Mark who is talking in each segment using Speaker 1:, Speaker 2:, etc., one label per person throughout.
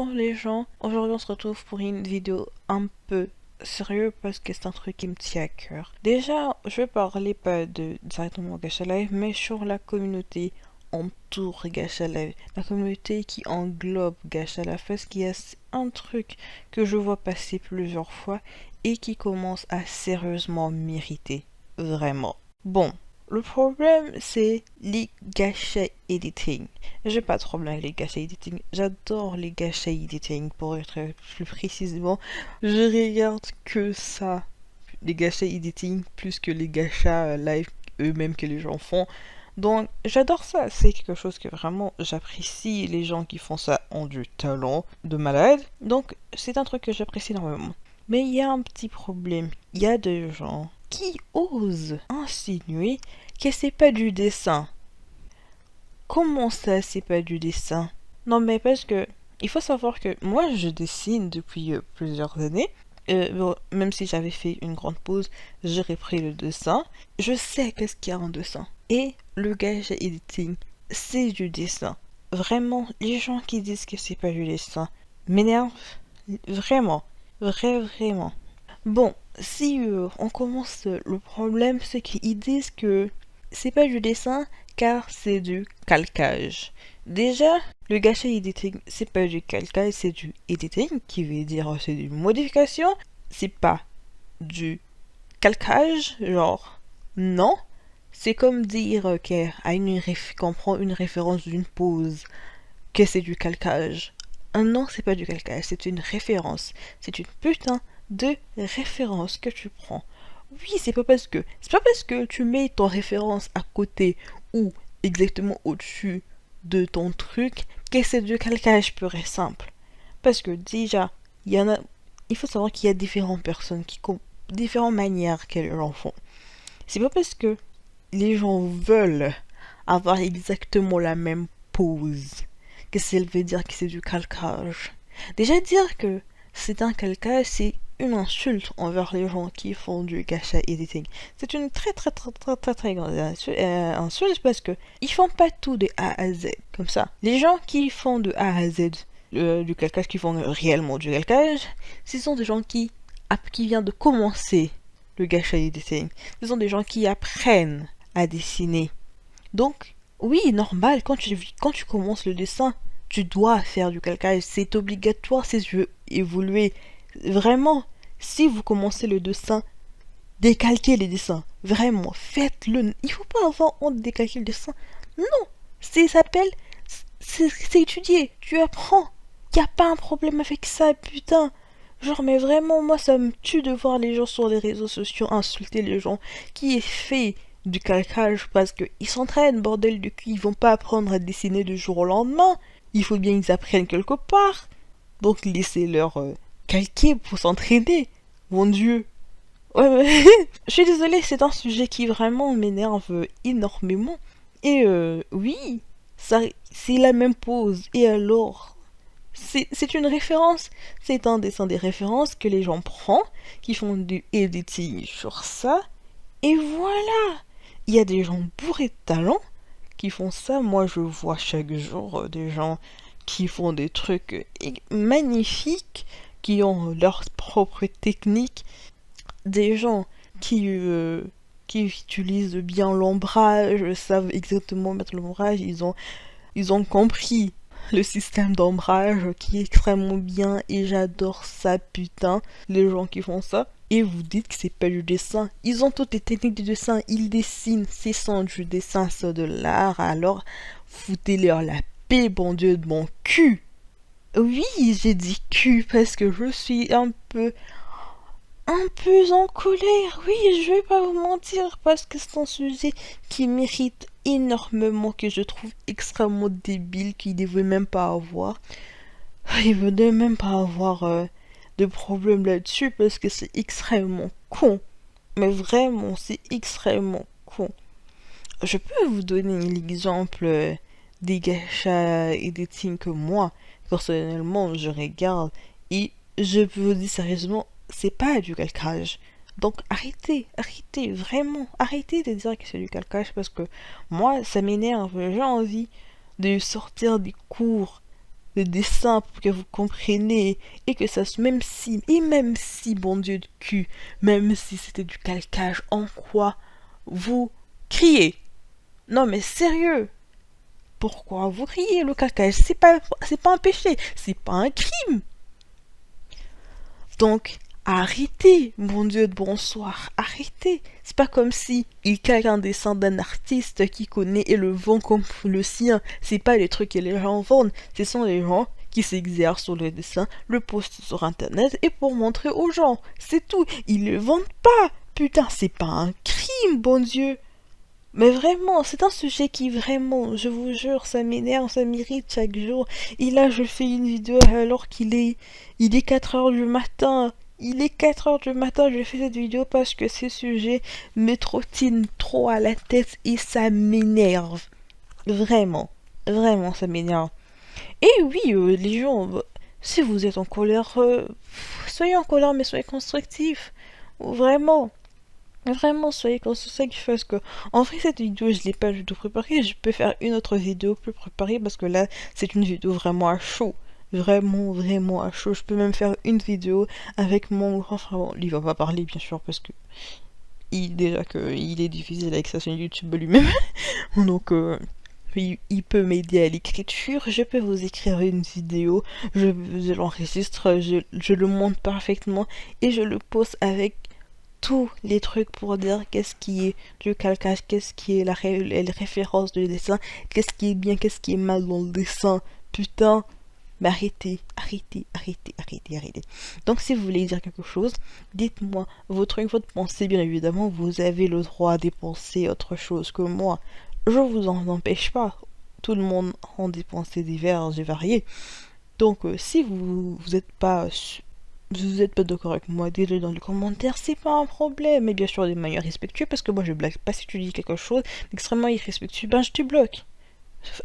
Speaker 1: Bonjour les gens, aujourd'hui on se retrouve pour une vidéo un peu sérieuse parce que c'est un truc qui me tient à cœur. Déjà, je vais parler pas de directement Gacha Live, mais sur la communauté entoure Gacha Live, la communauté qui englobe Gacha Live, parce qu'il y a un truc que je vois passer plusieurs fois et qui commence à sérieusement m'irriter, vraiment. Bon, le problème, c'est les gacha editing. J'ai pas de problème avec les gacha editing. J'adore les gacha editing, pour être plus précisément. Je regarde que ça, les gacha editing, plus que les gacha live eux-mêmes que les gens font. Donc, j'adore ça. C'est quelque chose que vraiment j'apprécie. Les gens qui font ça ont du talent de malade. Donc, c'est un truc que j'apprécie énormément. Mais il y a un petit problème. Il y a des gens qui osent insinuer que c'est pas du dessin. Comment ça, c'est pas du dessin? Non, mais parce que il faut savoir que moi, je dessine depuis plusieurs années. Bon, même si j'avais fait une grande pause, j'ai repris le dessin. Je sais qu'est-ce qu'il y a en dessin. Et le gage editing, c'est du dessin. Vraiment, les gens qui disent que c'est pas du dessin m'énervent. Vraiment. Vraiment. Bon, si on commence, le problème, c'est qu'ils disent que c'est pas du dessin car c'est du calcage. Déjà, le gacha editing, c'est pas du calcage, c'est du editing, qui veut dire c'est du modification. C'est pas du calcage, genre, non. C'est comme dire qu'on prend une référence d'une pose, que c'est du calcage. Non, c'est pas du calcage, c'est une référence. C'est une putain de référence que tu prends. Oui, c'est pas parce que tu mets ton référence à côté ou exactement au-dessus de ton truc que c'est du calcage pur et simple. Parce que déjà, il faut savoir qu'il y a différentes personnes différentes manières qu'elles en font. C'est pas parce que les gens veulent avoir exactement la même pose que ça veut dire que c'est du calcage. Déjà dire que c'est un calcage, c'est une insulte envers les gens qui font du gacha editing. C'est une très grande insulte parce que ils font pas tout de A à Z comme ça. Les gens qui font de A à Z du calcage, qui font réellement du calcage, ce sont des gens qui viennent de commencer le gacha editing. Ce sont des gens qui apprennent à dessiner. Donc, oui, normal, quand tu commences le dessin, tu dois faire du calcage. C'est obligatoire si tu veux évoluer. Vraiment, si vous commencez le dessin, décalquez les dessins. Vraiment, faites-le. Il faut pas avoir honte de décalquer le dessin. Non, ça s'appelle... C'est étudié. Tu apprends. Y a pas un problème avec ça, putain. Genre, mais vraiment, moi, ça me tue de voir les gens sur les réseaux sociaux insulter les gens qui fait du calcage parce qu'ils s'entraînent, bordel de cul. Ils vont pas apprendre à dessiner du jour au lendemain. Il faut bien qu'ils apprennent quelque part. Donc, laissez-leur calquer pour s'entraîner. Mon Dieu. Ouais, mais je suis désolée, c'est un sujet qui vraiment m'énerve énormément. Et oui, ça, c'est la même pose. Et alors, c'est une référence. C'est un dessin des références que les gens prennent, qui font du editing sur ça. Et voilà. Il y a des gens bourrés de talent qui font ça. Moi, je vois chaque jour des gens qui font des trucs magnifiques, qui ont leur propre technique. Des gens qui utilisent bien l'ombrage, savent exactement mettre l'ombrage. Ils ont compris le système d'ombrage qui est extrêmement bien et j'adore ça, putain, les gens qui font ça. Et vous dites que c'est pas du dessin. Ils ont toutes les techniques du dessin, ils dessinent, c'est sans du dessin, c'est de l'art, alors foutez-leur la paix, bon Dieu de mon cul. Oui, j'ai dit cul parce que je suis un peu en colère, oui, je vais pas vous mentir, parce que c'est un sujet qui mérite énormément, que je trouve extrêmement débile, qu'il devait même pas avoir. Il ne devait même pas avoir de problème là-dessus, parce que c'est extrêmement con. Mais vraiment, c'est extrêmement con. Je peux vous donner l'exemple des gachas et des things que moi, personnellement, je regarde, et je peux vous dire sérieusement, c'est pas du calcage. Donc arrêtez, vraiment, arrêtez de dire que c'est du calcage parce que moi, ça m'énerve. J'ai envie de sortir des cours le dessin pour que vous compreniez et que ça même si, bon Dieu de cul, même si c'était du calcage, en quoi vous criez? Non mais sérieux, pourquoi vous criez? Le calcage, c'est pas un péché, c'est pas un crime. Donc, arrêtez, mon Dieu de bonsoir, arrêtez. C'est pas comme si il calque un dessin d'un artiste qui connaît et le vend comme le sien. C'est pas les trucs que les gens vendent, ce sont les gens qui s'exercent sur le dessin, le postent sur internet et pour montrer aux gens. C'est tout, ils le vendent pas. Putain, c'est pas un crime, bon Dieu. Mais vraiment, c'est un sujet qui vraiment, je vous jure, ça m'énerve, ça m'irrite chaque jour. Et là, je fais une vidéo alors il est 4 heures du matin. Il est 4 heures du matin, je fais cette vidéo parce que ces sujets me trottinent trop à la tête et ça m'énerve. Vraiment, vraiment, ça m'énerve. Et oui, les gens, si vous êtes en colère, soyez en colère, mais soyez constructifs. Vraiment. Vraiment, soyez constructifs parce que en vrai cette vidéo je l'ai pas du tout préparée. Je peux faire une autre vidéo plus préparée parce que là c'est une vidéo vraiment à chaud. Vraiment, vraiment à chaud. Je peux même faire une vidéo avec mon grand frère. Bon, lui il va pas parler bien sûr parce que déjà que il est difficile avec sa chaîne YouTube lui-même. Donc il peut m'aider à l'écriture. Je peux vous écrire une vidéo. Je l'enregistre, je le monte parfaitement et je le pose avec tous les trucs pour dire qu'est-ce qui est du calcage, qu'est-ce qui est la référence du dessin, qu'est-ce qui est bien, qu'est-ce qui est mal dans le dessin. Putain, mais arrêtez, arrêtez, arrêtez, arrêtez, arrêtez. Donc si vous voulez dire quelque chose, dites-moi vos trucs, votre pensée, bien évidemment, vous avez le droit de penser autre chose que moi. Je vous en empêche pas. Tout le monde a des pensées diverses et variées. Donc si vous êtes pas vous êtes pas d'accord avec moi, dites-le dans les commentaires, c'est pas un problème, mais bien sûr de manière respectueuse, parce que moi je blague pas si tu dis quelque chose extrêmement irrespectueux, ben je te bloque.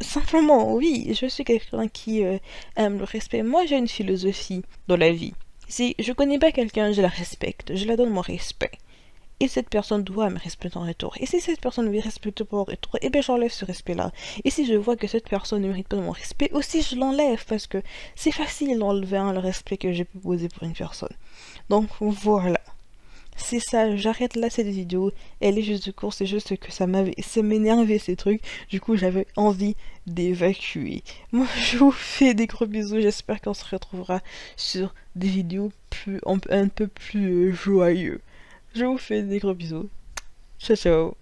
Speaker 1: Simplement, oui, je suis quelqu'un qui aime le respect. Moi j'ai une philosophie dans la vie. Si je connais pas quelqu'un, je la respecte, je la donne mon respect. Et cette personne doit me respecter en retour. Et si cette personne ne me respecte pas en retour, eh bien j'enlève ce respect-là. Et si je vois que cette personne ne mérite pas mon respect, aussi je l'enlève parce que c'est facile d'enlever le respect que j'ai pu poser pour une personne. Donc voilà. C'est ça, j'arrête là cette vidéo. Elle est juste de court, c'est juste que ça m'énervait ces trucs. Du coup, j'avais envie d'évacuer. Moi, je vous fais des gros bisous. J'espère qu'on se retrouvera sur des vidéos un peu plus joyeux. Je vous fais des gros bisous. Ciao ciao.